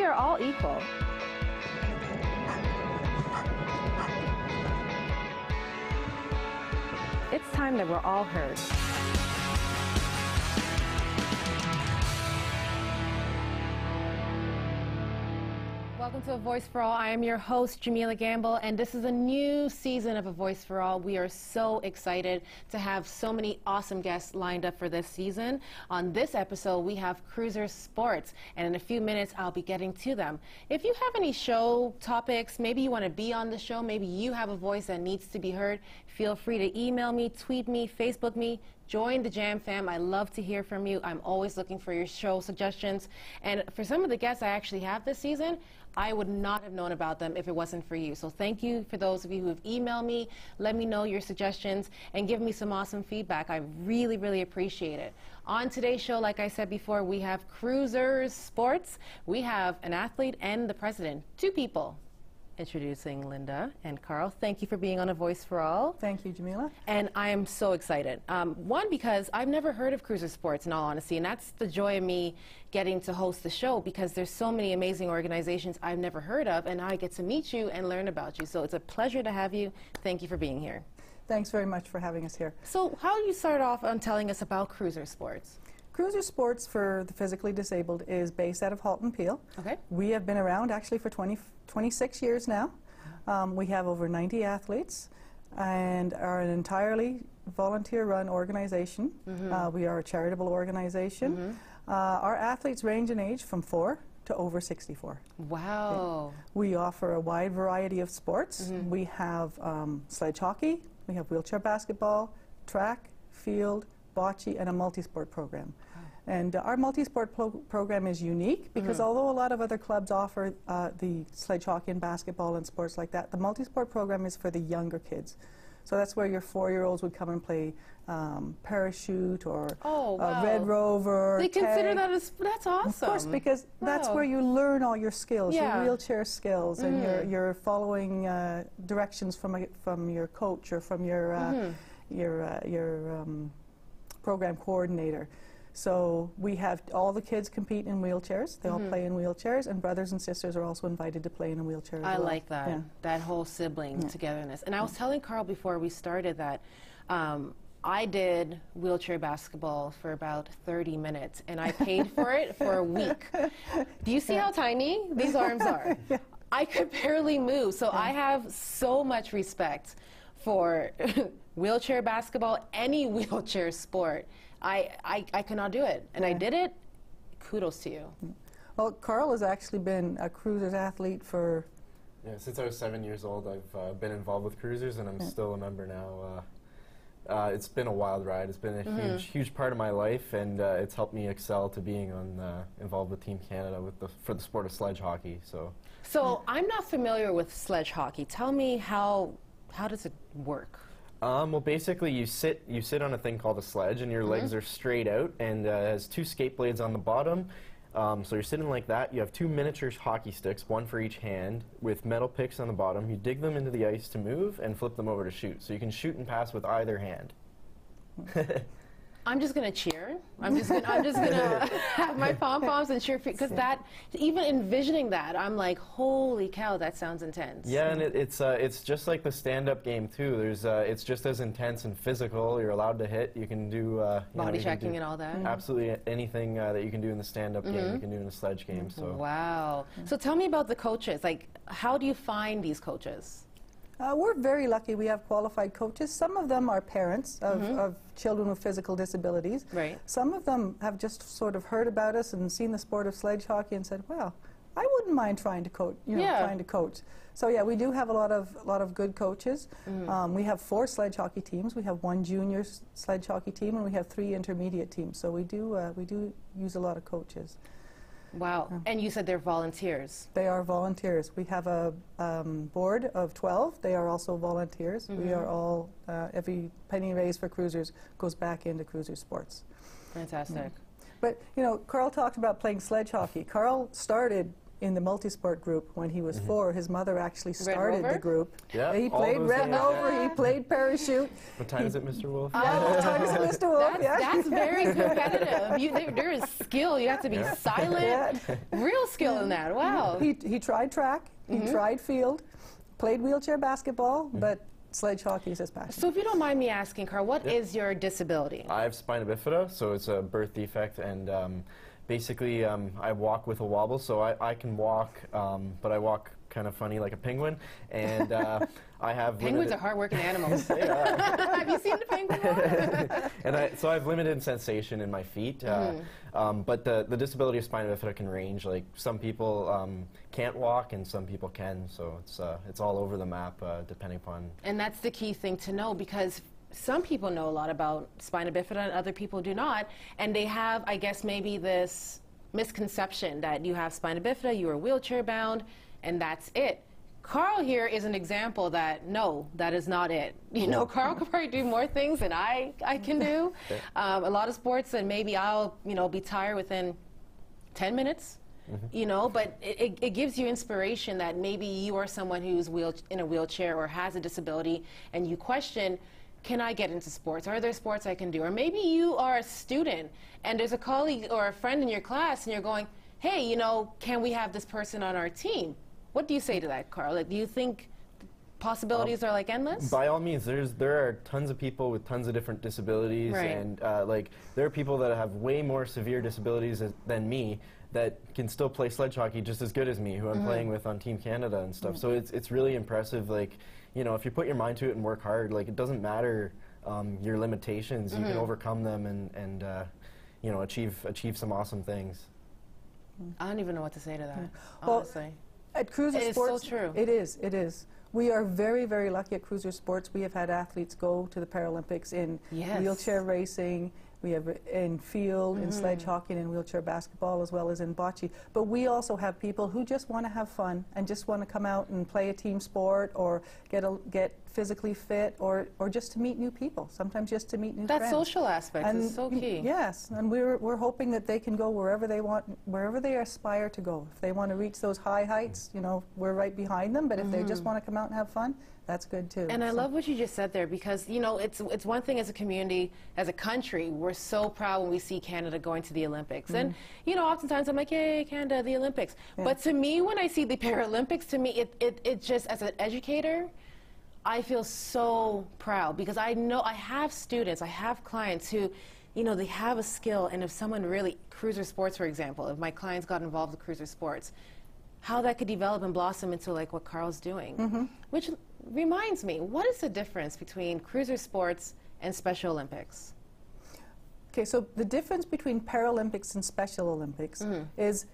We are all equal. It's time that we're all heard. Welcome to A Voice for All. I am your host, Jahmeelah Gamble, and this is a new season of A Voice for All. We are so excited to have so many awesome guests lined up for this season. On this episode, we have Cruiser Sports, and in a few minutes, I'll be getting to them. If you have any show topics, maybe you want to be on the show, maybe you have a voice that needs to be heard, feel free to email me, tweet me, Facebook me. Join the Jam fam. I love to hear from you. I'm always looking for your show suggestions. And for some of the guests I actually have this season, I would not have known about them if it wasn't for you. So thank you for those of you who have emailed me. Let me know your suggestions and give me some awesome feedback. I really, really appreciate it. On today's show, like I said before, we have Cruisers Sports. We have an athlete and the president, two people. Introducing Linda and Karl. Thank you for being on A Voice for All. Thank you, Jahmeelah. And I am so excited. One, because I've never heard of Cruiser Sports, in all honesty, and that's the joy of me getting to host the show, because there's so many amazing organizations I've never heard of, and I get to meet you and learn about you. So it's a pleasure to have you. Thank you for being here. Thanks very much for having us here. So how do you start off on telling us about Cruiser Sports? Cruiser Sports for the physically disabled is based out of Halton Peel. Okay. We have been around actually for 26 years now. We have over 90 athletes and are an entirely volunteer-run organization. We are a charitable organization. Our athletes range in age from 4 to over 64. Wow. Okay. We offer a wide variety of sports. We have sledge hockey, we have wheelchair basketball, track, field, bocce, and a multi-sport program. And our multi-sport program is unique because although a lot of other clubs offer the sledge hockey and basketball and sports like that, the multi-sport program is for the younger kids. So that's where your 4-year-olds would come and play parachute or Red Rover. They consider tag. that as, that's awesome. Of course, because that's where you learn all your skills, your wheelchair skills, and you're following directions from your coach or from your program coordinator. So we have all the kids compete in wheelchairs. They all play in wheelchairs, and brothers and sisters are also invited to play in a wheelchair as well. I like that, that whole sibling togetherness. And I was telling Karl before we started that I did wheelchair basketball for about 30 minutes, and I paid for it for a week. Do you see how tiny these arms are? I could barely move, so I have so much respect for wheelchair basketball, any wheelchair sport. I cannot do it, and I did it. Kudos to you. Well, Karl has actually been a Cruisers athlete for... Yeah, since I was 7 years old, I've been involved with Cruisers, and I'm still a member now. It's been a wild ride. It's been a huge part of my life, and it's helped me excel to being involved with Team Canada for the sport of sledge hockey. So I'm not familiar with sledge hockey. Tell me how does it work? Well, basically, you sit on a thing called a sledge, and your legs are straight out, and it has 2 skate blades on the bottom. So you're sitting like that. You have 2 miniature hockey sticks, 1 for each hand, with metal picks on the bottom. You dig them into the ice to move and flip them over to shoot. So you can shoot and pass with either hand. I'm just gonna cheer. I'm just gonna have my pom-poms and cheer, because that, even envisioning that, I'm like, holy cow, that sounds intense. Yeah, and it's just like the stand-up game too. It's just as intense and physical. You're allowed to hit. You can do body checking and all that. Absolutely anything that you can do in the stand-up game, you can do in a sledge game. So wow. So tell me about the coaches. Like, how do you find these coaches? We're very lucky. We have qualified coaches. Some of them are parents of children with physical disabilities. Right. Some of them have just sort of heard about us and seen the sport of sledge hockey and said, "Well, I wouldn't mind trying to coach." Trying to coach. So yeah, we do have a lot of good coaches. We have 4 sledge hockey teams. We have 1 junior sledge hockey team, and we have 3 intermediate teams. So we do use a lot of coaches. Wow. And you said they're volunteers. They are volunteers. We have a board of 12. They are also volunteers. We are all, every penny raised for Cruisers goes back into Cruiser Sports. Fantastic. But, you know, Karl talked about playing sledge hockey. Karl started in the multisport group when he was 4. His mother actually started Rover? the group. Yeah, He all played those Red things, Rover, yeah. he played parachute. What time is it, Mr. Wolf? Time is Mr. Wolf, yeah. That's very competitive. There is skill. You have to be Yeah. silent. Yeah. Real skill in that. Wow. He tried track, he tried field, played wheelchair basketball, but sledge hockey is his passion. So if you don't mind me asking, Karl, what Yep. is your disability? I have spina bifida, so it's a birth defect, and basically I walk with a wobble, so I can walk, but I walk kind of funny like a penguin, and I have Penguins are hardworking animals. They are. Have you seen the penguin walk? And so I have limited sensation in my feet, but the disability of spina bifida can range. Like some people can't walk, and some people can. So it's all over the map, depending upon. And that's the key thing to know, because some people know a lot about spina bifida and other people do not, and they have, I guess, maybe this misconception that you have spina bifida, you are wheelchair bound, and that's it. Karl here is an example that, no, that is not it. You know, Karl could probably do more things than I can do. A lot of sports, and maybe I'll, be tired within 10 minutes. But it gives you inspiration that maybe you are someone who's in a wheelchair or has a disability, and you question, can I get into sports? Are there sports I can do? Or maybe you are a student, and there's a colleague or a friend in your class, and you're going, hey, can we have this person on our team? What do you say to that, Karl? Like, do you think possibilities are like endless? By all means, there are tons of people with tons of different disabilities, Right. and there are people that have way more severe disabilities than me that can still play sledge hockey just as good as me, who I'm playing with on Team Canada and stuff. So it's really impressive. Like, if you put your mind to it and work hard, like, it doesn't matter your limitations. You can overcome them and achieve some awesome things. I don't even know what to say to that, Well, honestly. At Cruiser It is Sports, so true. It is. We are very, very lucky at Cruiser Sports. We have had athletes go to the Paralympics in Yes. wheelchair racing. We have in field, in sledge hockey, and in wheelchair basketball, as well as in bocce. But we also have people who just want to have fun and just want to come out and play a team sport, or get physically fit, or just to meet new people. Sometimes just to meet new That friends. social aspect is so key. Yes, and we're hoping that they can go wherever they want, wherever they aspire to go. If they want to reach those high heights, we're right behind them. But if they just want to come out and have fun, that's good too. And I love what you just said there, because it's one thing as a community, as a country, we're so proud when we see Canada going to the Olympics. And oftentimes I'm like, yay, Canada, the Olympics. Yeah. But to me, when I see the Paralympics, to me it just, as an educator, I feel so proud, because I know I have students, I have clients who, they have a skill, and if someone really, Cruiser Sports, for example, if my clients got involved with Cruiser Sports, how that could develop and blossom into like what Karl's doing. Which reminds me, what is the difference between Cruiser Sports and Special Olympics? Okay, so the difference between Paralympics and Special Olympics is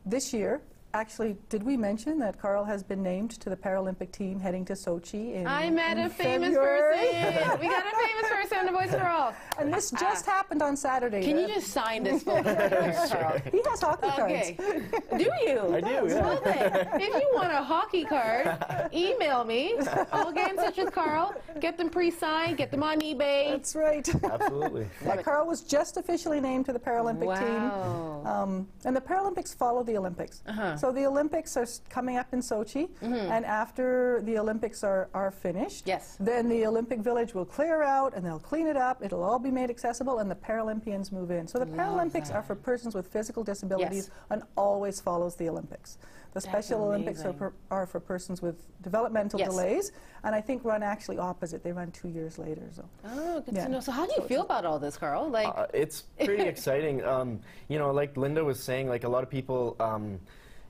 this year. Actually, did we mention that Karl has been named to the Paralympic team heading to Sochi in I met a famous February? person. We got a famous person on the Voice for All. And this just happened on Saturday. Can you just sign this for me, Karl? He has hockey Okay. cards. Do you? I do, yeah. Well then, if you want a hockey card, email me. I'll get in touch with Karl, get them pre-signed, get them on eBay. That's right. Absolutely. Yeah, Karl was just officially named to the Paralympic Wow. team. And the Paralympics follow the Olympics. So the Olympics are coming up in Sochi, and after the Olympics are finished, Yes. then the Olympic Village will clear out and they'll clean it up. It'll all be made accessible, and the Paralympians move in. So the Paralympics are for persons with physical disabilities and always follows the Olympics. The Special Olympics are for persons with developmental delays, and I think run actually opposite. They run 2 years later. So. Oh, good to know. So how do you feel about all this, Karl? Like, It's pretty exciting. Like Linda was saying, like a lot of people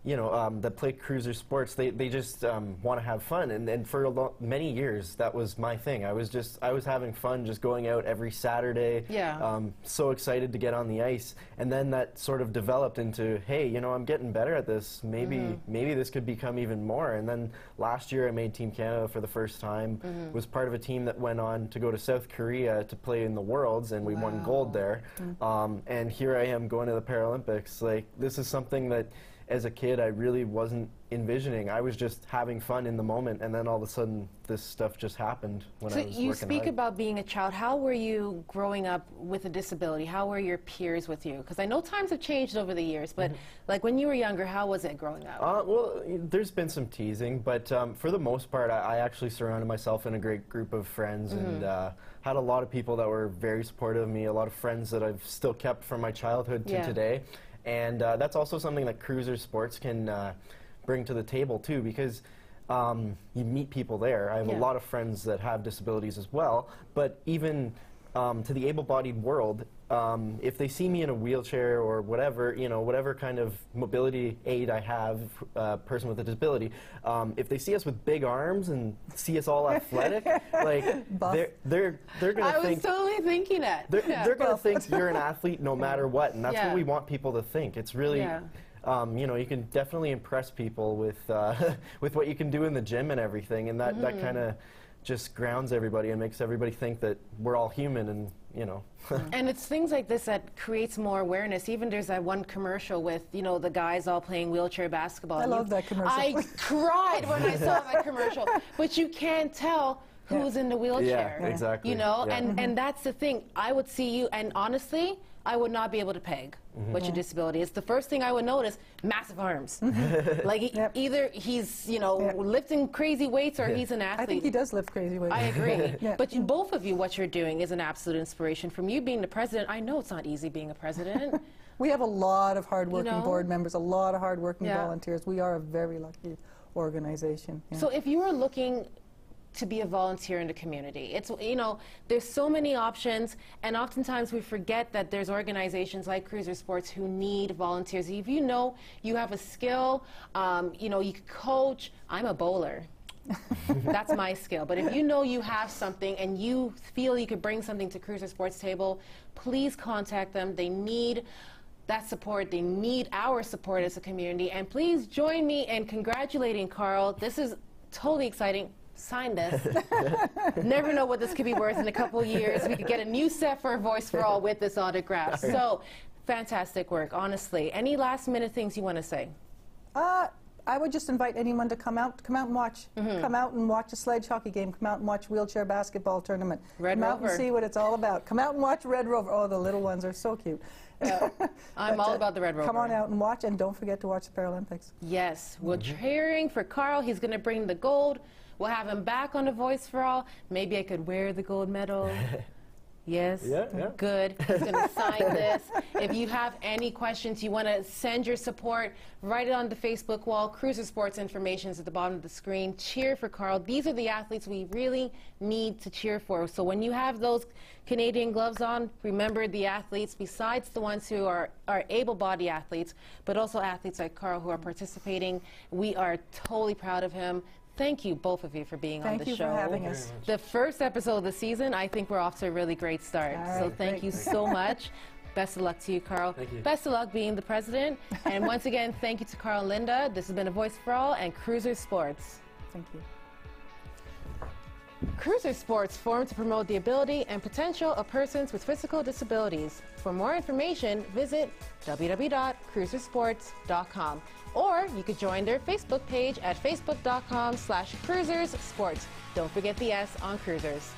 that play Cruiser Sports, they just want to have fun, and for many years that was my thing. I was having fun just going out every Saturday. Yeah. So excited to get on the ice, and then that sort of developed into, hey, I'm getting better at this. Maybe this could become even more. And then last year I made Team Canada for the first time. Was part of a team that went on to go to South Korea to play in the Worlds, and we won gold there. And here I am going to the Paralympics. Like, this is something that as a kid, I really wasn't envisioning. I was just having fun in the moment, and then all of a sudden, this stuff just happened when I was working So you speak hard. about being a child. How were you growing up with a disability? How were your peers with you? Because I know times have changed over the years, but like when you were younger, how was it growing up? Well, there's been some teasing, but for the most part, I actually surrounded myself in a great group of friends and had a lot of people that were very supportive of me, a lot of friends that I've still kept from my childhood to today. And that's also something that Cruiser Sports can bring to the table, too, because you meet people there. I have a lot of friends that have disabilities as well, but even to the able-bodied world, if they see me in a wheelchair or whatever, you know, whatever kind of mobility aid I have, person with a disability, if they see us with big arms and see us all athletic, like they're gonna I think was totally thinking that. they're gonna think you're an athlete no matter what, and that's what we want people to think. It's really. You know, you can definitely impress people with with what you can do in the gym and everything, and that kind of just grounds everybody and makes everybody think that we're all human, and you know. And it's things like this that creates more awareness. Even there's that one commercial with, you know, the guys all playing wheelchair basketball. I love that commercial. I cried when I saw that commercial. But you can't tell who's in the wheelchair. Yeah, exactly. You know, and that's the thing. I would see you, and honestly, I would not be able to peg what your disability is. The first thing I would notice, massive arms. Like either he's, you know, lifting crazy weights or he's an athlete. I think he does lift crazy weights. I agree. But you, both of you, what you're doing is an absolute inspiration. From you being the president, I know it's not easy being a president. We have a lot of hard-working You know? board members, a lot of hard-working volunteers. We are a very lucky organization. So if you were looking to be a volunteer in the community, it's, you know, there's so many options, and oftentimes we forget that there's organizations like Cruiser Sports who need volunteers. If you know you have a skill, you know, you could coach. I'm a bowler. That's my skill. But if you know you have something and you feel you could bring something to Cruiser Sports table, please contact them. They need that support. They need our support as a community. And please join me in congratulating Karl. This is totally exciting. Sign this. Never know what this could be worth in a couple of years. We could get a new set for A Voice for All with this autograph. So, fantastic work, honestly. Any last minute things you want to say? I would just invite anyone to come out and watch. Come out and watch a sledge hockey game. Come out and watch wheelchair basketball tournament. Red Come out Rover. and see what it's all about. Come out and watch Red Rover. Oh, the little ones are so cute. I'm all about the Red Rover. Come on out and watch, and don't forget to watch the Paralympics. Yes, we're cheering for Karl. He's going to bring the gold. We'll have him back on A Voice for All. Maybe I could wear the gold medal. Yes? Yeah. Good. He's going to sign this. If you have any questions, you want to send your support, write it on the Facebook wall. Cruiser Sports information is at the bottom of the screen. Cheer for Karl. These are the athletes we really need to cheer for. So when you have those Canadian gloves on, remember the athletes, besides the ones who are able-bodied athletes, but also athletes like Karl who are participating. We are totally proud of him. Thank you, both of you, for being on the show. Thank you for having us. The first episode of the season, I think we're off to a really great start. So thank you so much. Best of luck to you, Karl. Thank you. Best of luck being the president. And once again, thank you to Karl and Linda. This has been A Voice for All and Cruiser Sports. Thank you. Cruiser Sports formed to promote the ability and potential of persons with physical disabilities. For more information, visit www.cruisersports.com. Or you could join their Facebook page at facebook.com/cruisersports. Don't forget the S on Cruisers.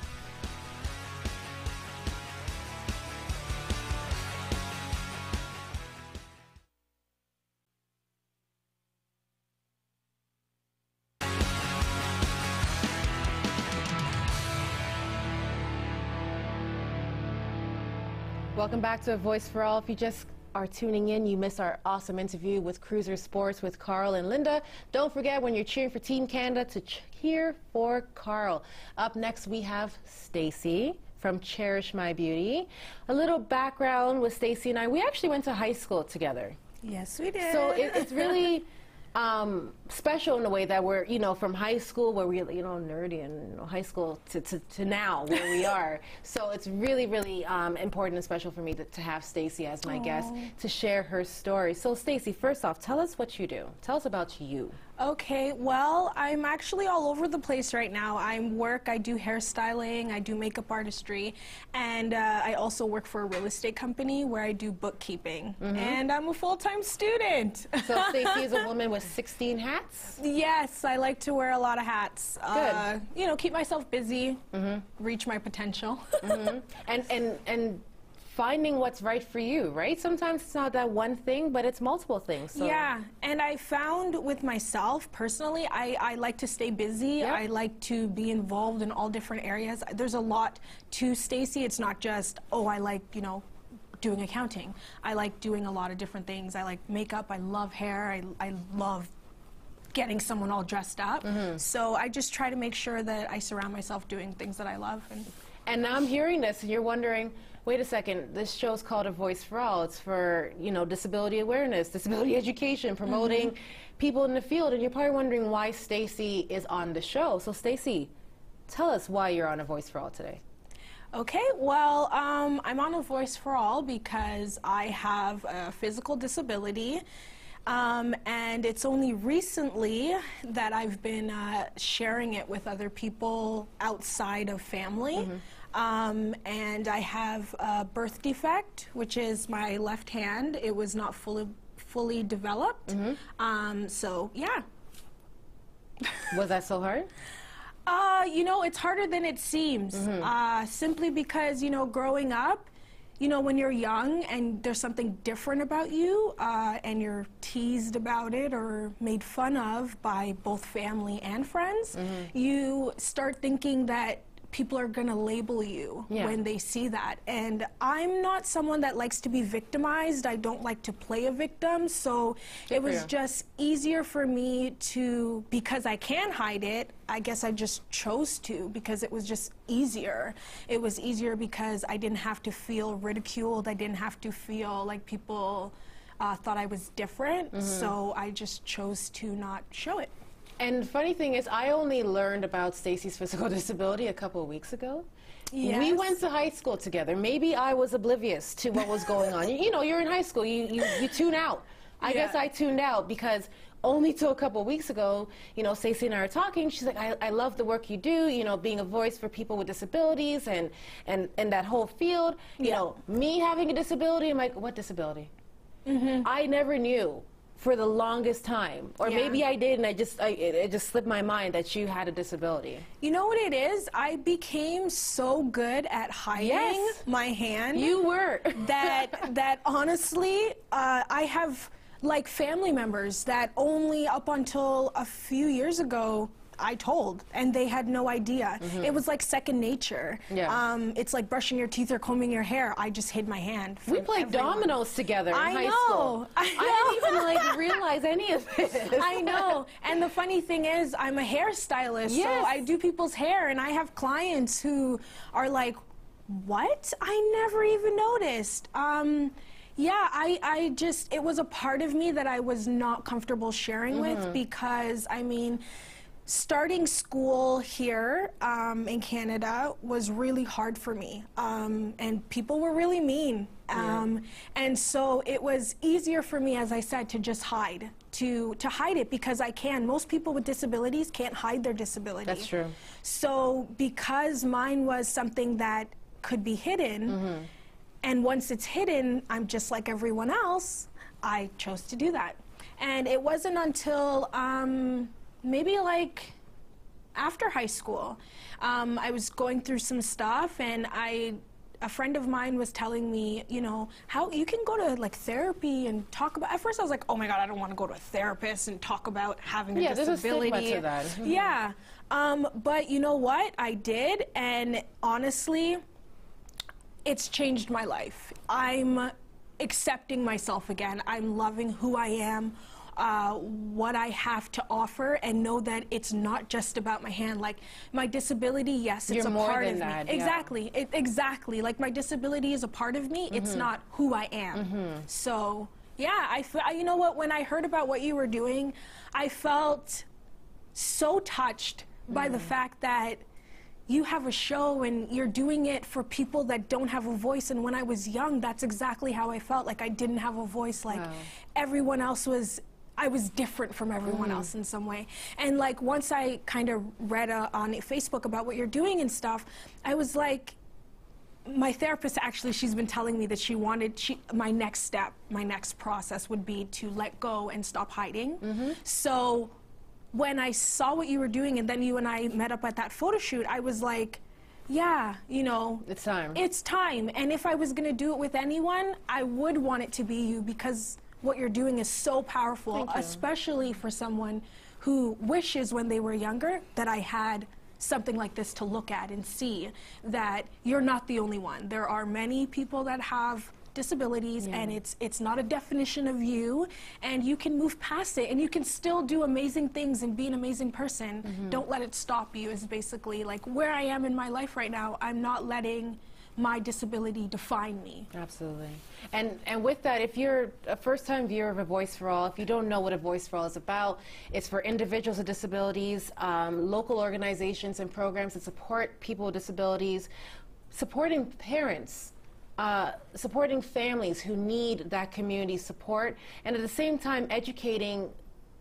Welcome back to A Voice for All. If you just are tuning in, you missed our awesome interview with Cruiser Sports with Karl and Linda. Don't forget, when you're cheering for Team Canada, to cheer for Karl. Up next, we have Stacy from Cherish My Beauty. A little background with Stacy and I. We actually went to high school together. Yes, we did. So it's really special in a way that we're, you know, from high school where we're, you know, nerdy, and, you know, high school to now where we are. So it's really, really important and special for me to have Stacy as my guest to share her story. So Stacy, first off, tell us what you do. Tell us about you. Okay, well, I'm actually all over the place right now. I do hairstyling, I do makeup artistry, and I also work for a real estate company where I do bookkeeping. And I'm a full-time student. So Stacey is a woman with 16 hats? Yes, I like to wear a lot of hats. Good. You know, keep myself busy, reach my potential. And finding what's right for you, right? Sometimes it's not that one thing, but it's multiple things. So. Yeah, and I found with myself, personally, I like to stay busy. Yep. I like to be involved in all different areas. There's a lot to Stacey. It's not just, oh, I like, you know, doing accounting. I like doing a lot of different things. I like makeup, I love hair, I love getting someone all dressed up. So I just try to make sure that I surround myself doing things that I love. And now I'm hearing this, and you're wondering, wait a second, this show's called A Voice for All. It's for, you know, disability awareness, disability education, promoting people in the field, and you're probably wondering why Stacey is on the show. So Stacey, tell us why you're on A Voice for All today. Okay, well, I'm on A Voice for All because I have a physical disability. And it's only recently that I've been sharing it with other people outside of family. And I have a birth defect, which is my left hand. It was not fully developed. So, yeah. Was that so hard? You know, it's harder than it seems. Simply because, you know, growing up, you know, when you're young and there's something different about you and you're teased about it or made fun of by both family and friends, you start thinking that people are going to label you when they see that. And I'm not someone that likes to be victimized. I don't like to play a victim. So it was just easier for me to, because I can hide it, I guess I just chose to because it was just easier. It was easier because I didn't have to feel ridiculed. I didn't have to feel like people thought I was different. So I just chose to not show it. And funny thing is, I only learned about Stacey's physical disability a couple of weeks ago. We went to high school together. Maybe I was oblivious to what was going on. You know, you're in high school, you tune out. I guess I tuned out because only till a couple of weeks ago, you know, Stacey and I are talking. She's like, I love the work you do, you know, being a voice for people with disabilities and that whole field. You know, me having a disability, I'm like, what disability? I never knew for the longest time, or maybe I did, and it just slipped my mind that you had a disability. You know what it is? I became so good at hiding my hand. You were. that honestly, I have like family members that only up until a few years ago I told, and they had no idea. It was like second nature. It's like brushing your teeth or combing your hair. I just hid my hand. We played dominoes together in high school. I didn't even like realize any of this. I know. And the funny thing is, I'm a hairstylist, so I do people's hair, and I have clients who are like, what? I never even noticed. Yeah, I just, it was a part of me that I was not comfortable sharing with because, I mean, starting school here in Canada was really hard for me, and people were really mean. And so it was easier for me, as I said, to just hide, to hide it because I can. Most people with disabilities can't hide their disability. That's true. So because mine was something that could be hidden, and once it's hidden, I'm just like everyone else, I chose to do that. And it wasn't until maybe like after high school, I was going through some stuff, and a friend of mine was telling me, you know, how you can go to like therapy and talk about. At first, I was like, oh my God, I don't want to go to a therapist and talk about having a disability. There's a stigma to that. Yeah, but you know what? I did, and honestly, it's changed my life. I'm accepting myself again. I'm loving who I am. What I have to offer, and know that it's not just about my hand. Like my disability, yes, it's a part of me. Exactly, exactly. Like my disability is a part of me. It's not who I am. So yeah, you know what? When I heard about what you were doing, I felt so touched by the fact that you have a show and you're doing it for people that don't have a voice. And when I was young, that's exactly how I felt. Like I didn't have a voice. Like everyone else was. I was different from everyone else in some way. And like once I kind of read on Facebook about what you're doing and stuff, I was like, my therapist actually, she's been telling me that my next step, my next process would be to let go and stop hiding. So when I saw what you were doing and then you and I met up at that photo shoot, I was like, yeah, you know, it's time. It's time. And if I was going to do it with anyone, I would want it to be you, because what you're doing is so powerful, especially for someone who wishes when they were younger that I had something like this to look at and see that you're not the only one. There are many people that have disabilities, and it's not a definition of you, and you can move past it, and you can still do amazing things and be an amazing person. Don't let it stop you is basically like where I am in my life right now. I'm not letting my disability define me. Absolutely. And with that, if you're a first-time viewer of A Voice for All, if you don't know what A Voice for All is about, it's for individuals with disabilities, local organizations and programs that support people with disabilities, supporting parents, supporting families who need that community support, and at the same time educating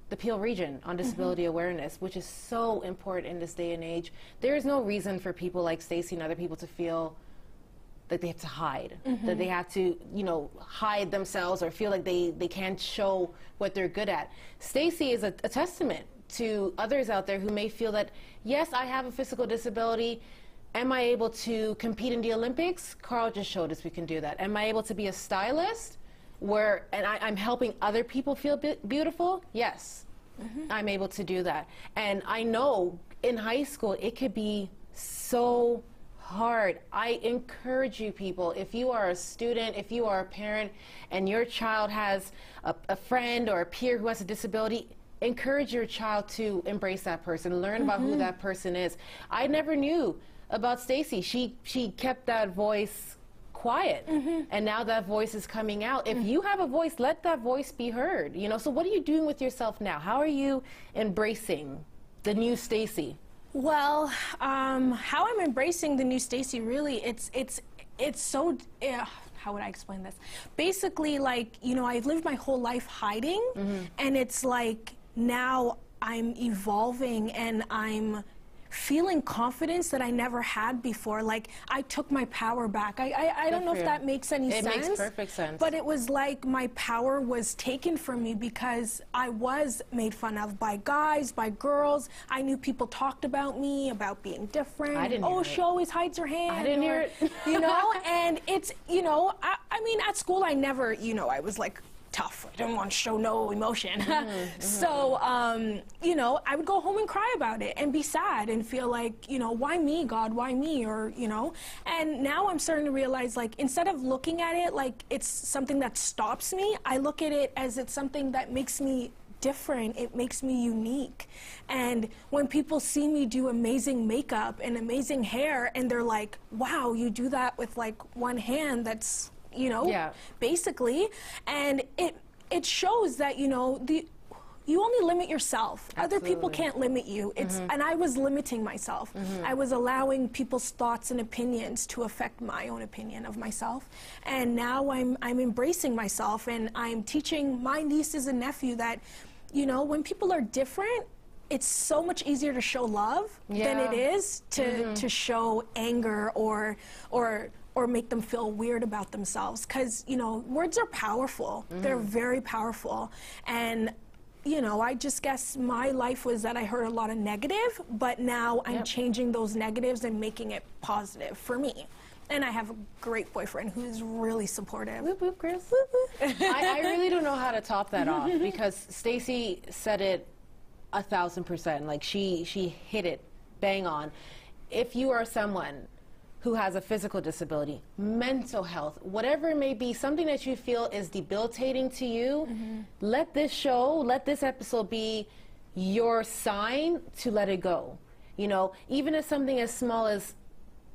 the Peel region on disability awareness, which is so important in this day and age. There is no reason for people like Stacey and other people to feel that they have to hide, that they have to, you know, hide themselves or feel like they can't show what they're good at. Stacey is a testament to others out there who may feel that, yes, I have a physical disability. Am I able to compete in the Olympics? Karl just showed us we can do that. Am I able to be a stylist and I'm helping other people feel beautiful? Yes, I'm able to do that. And I know in high school it could be so hard. I encourage you people, if you are a student, if you are a parent, and your child has a friend or a peer who has a disability, encourage your child to embrace that person, learn about who that person is. I never knew about Stacey. She kept that voice quiet, and now that voice is coming out. If you have a voice, let that voice be heard. You know, so what are you doing with yourself now? How are you embracing the new Stacey? Well, how I'm embracing the new Stacey, really, it's so, how would I explain this? Basically, like, you know, I've lived my whole life hiding, and it's like now I'm evolving and I'm feeling confidence that I never had before. Like, I took my power back. I don't know if that makes any sense. It makes perfect sense. But it was like my power was taken from me because I was made fun of by guys, by girls. I knew people talked about me, about being different. I didn't hear it. She always hides her hand. I didn't hear it. You know, and it's, you know, I mean, at school I never, you know, I was like tough. I didn't want to show no emotion. So, you know, I would go home and cry about it and be sad and feel like, you know, why me, God, why me? Or, you know, and now I'm starting to realize, like, instead of looking at it like it's something that stops me, I look at it as it's something that makes me different. It makes me unique. And when people see me do amazing makeup and amazing hair and they're like, wow, you do that with like one hand, that's, you know, basically, and it shows that, you know, you only limit yourself. Absolutely. Other people can't limit you. And I was limiting myself. I was allowing people's thoughts and opinions to affect my own opinion of myself. And now I'm embracing myself, and I'm teaching my nieces and nephew that, you know, when people are different, it's so much easier to show love than it is to show anger or make them feel weird about themselves. Because, you know, words are powerful. They're very powerful. And, you know, I just guess my life was that I heard a lot of negative, but now I'm changing those negatives and making it positive for me. And I have a great boyfriend who is really supportive. Whoop, whoop, Chris. Whoop, whoop. I really don't know how to top that off, because Stacey said it 1,000%. Like, she hit it bang on. If you are someone who has a physical disability, mental health, whatever it may be, something that you feel is debilitating to you, let this show, let this episode be your sign to let it go. You know, even if something as small as,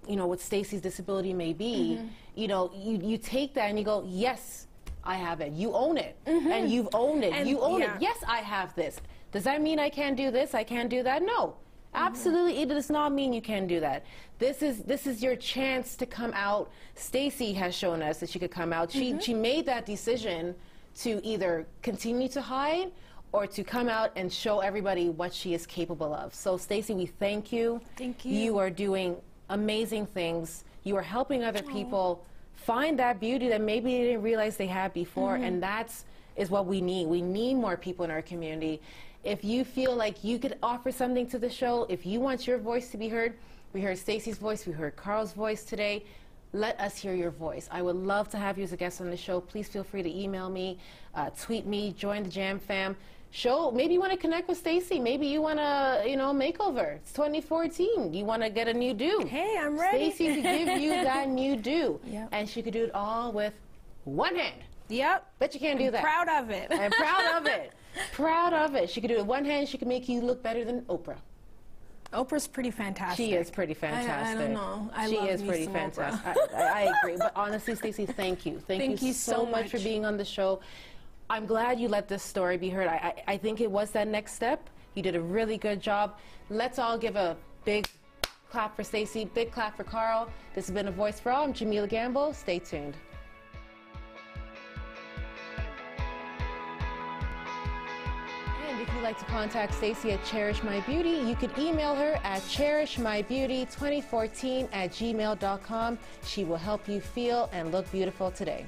you know, what Stacey's disability may be, you know, you take that and you go, yes, I have it. You own it. And you've owned it. And you own it. Yes, I have this. Does that mean I can't do this? I can't do that? No. Absolutely, it does not mean you can do that. This is your chance to come out. Stacey has shown us that she could come out. She made that decision to either continue to hide or to come out and show everybody what she is capable of. So Stacey, we thank you. Thank you. You are doing amazing things. You are helping other people find that beauty that maybe they didn't realize they had before, and that's what we need. We need more people in our community. If you feel like you could offer something to the show, if you want your voice to be heard, we heard Stacey's voice, we heard Karl's voice today. Let us hear your voice. I would love to have you as a guest on the show. Please feel free to email me, tweet me, join the Jam Fam. Maybe you want to connect with Stacey. Maybe you want to, makeover. It's 2014. You want to get a new do. Hey, I'm ready. Stacey could give you that new do. Yep. And she could do it all with one hand. Yep. Bet you can't do that. Proud of it. I'm proud of it. Proud of it. She could do it with one hand. She could make you look better than Oprah. Oprah's pretty fantastic. She is pretty fantastic. I don't know. She love is me pretty some fantastic. Oprah. I agree. But honestly, Stacey, thank you. Thank you so much for being on the show. I'm glad you let this story be heard. I think it was that next step. You did a really good job. Let's all give a big clap for Stacey, big clap for Karl. This has been A Voice for All. I'm Jahmeelah Gamble. Stay tuned. And if you'd like to contact Stacey at Cherish My Beauty, you could email her at cherishmybeauty2014@gmail.com. She will help you feel and look beautiful today.